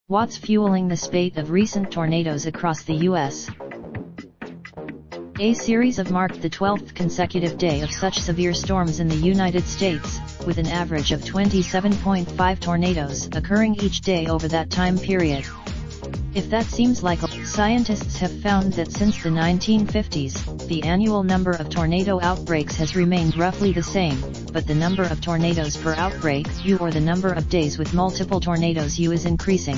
What's fueling the spate of recent tornadoes across the U.S.? A series of marked the 12th consecutive day of such severe storms in the United States, with an average of 27.5 tornadoes occurring each day over that time period. If that seems like scientists have found that since the 1950s, the annual number of tornado outbreaks has remained roughly the same, but the number of tornadoes per outbreak, U, or the number of days with multiple tornadoes, U, is increasing.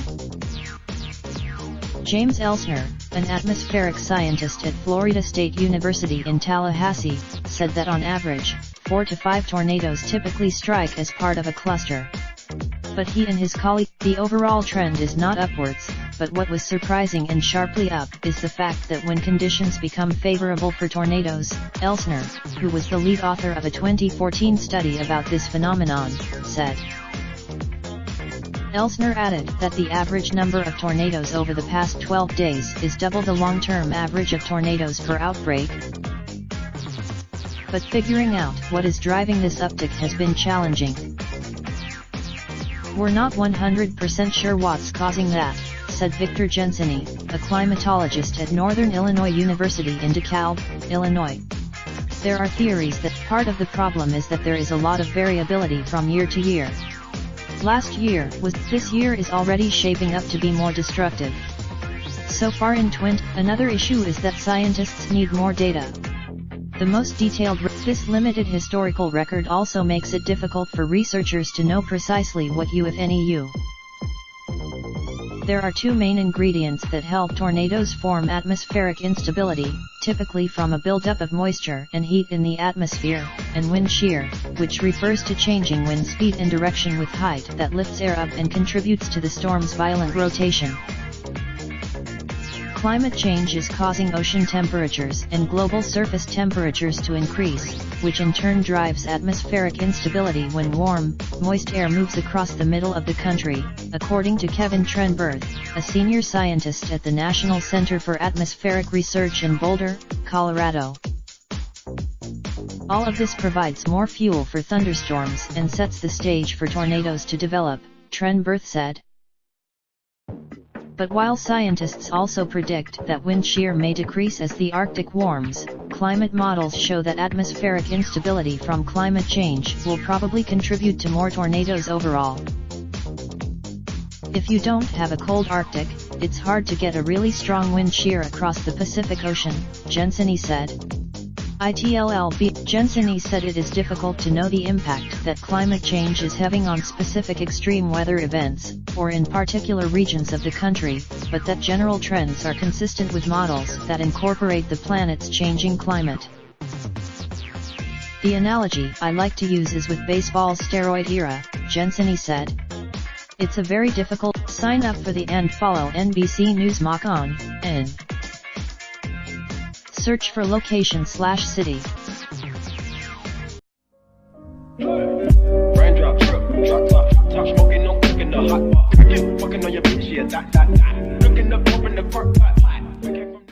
James Elsner, an atmospheric scientist at Florida State University in Tallahassee, said that on average, 4 to 5 tornadoes typically strike as part of a cluster. But he and his colleague, the overall trend is not upwards, but what was surprising and sharply up is the fact that when conditions become favorable for tornadoes, Elsner, who was the lead author of a 2014 study about this phenomenon, said. Elsner added that the average number of tornadoes over the past 12 days is double the long-term average of tornadoes per outbreak. But figuring out what is driving this uptick has been challenging. We're not 100% sure what's causing that, said Victor Jenseny, a climatologist at Northern Illinois University in DeKalb, Illinois. There are theories that part of the problem is that there is a lot of variability from year to year. Last year was, this year is already shaping up to be more destructive. So far in another issue is that scientists need more data. The most detailed, this limited historical record also makes it difficult for researchers to know precisely what U, if any, U. There are two main ingredients that help tornadoes form: atmospheric instability, typically from a buildup of moisture and heat in the atmosphere, and wind shear, which refers to changing wind speed and direction with height that lifts air up and contributes to the storm's violent rotation. Climate change is causing ocean temperatures and global surface temperatures to increase, which in turn drives atmospheric instability when warm, moist air moves across the middle of the country, according to Kevin Trenberth, a senior scientist at the National Center for Atmospheric Research in Boulder, Colorado. All of this provides more fuel for thunderstorms and sets the stage for tornadoes to develop, Trenberth said. But while scientists also predict that wind shear may decrease as the Arctic warms, climate models show that atmospheric instability from climate change will probably contribute to more tornadoes overall. If you don't have a cold Arctic, it's hard to get a really strong wind shear across the Pacific Ocean, Jenseny said. Jenseny said it is difficult to know the impact that climate change is having on specific extreme weather events, or in particular regions of the country, but that general trends are consistent with models that incorporate the planet's changing climate. The analogy I like to use is with baseball's steroid era, Jenseny said. It's a very difficult. Sign up for the and follow NBC News Mock on N. Search for location/city. Raindrop, drop top, smoking, no cooking the hot pot. Fucking on your bitch, yeah, that. Looking up, open the park, pot.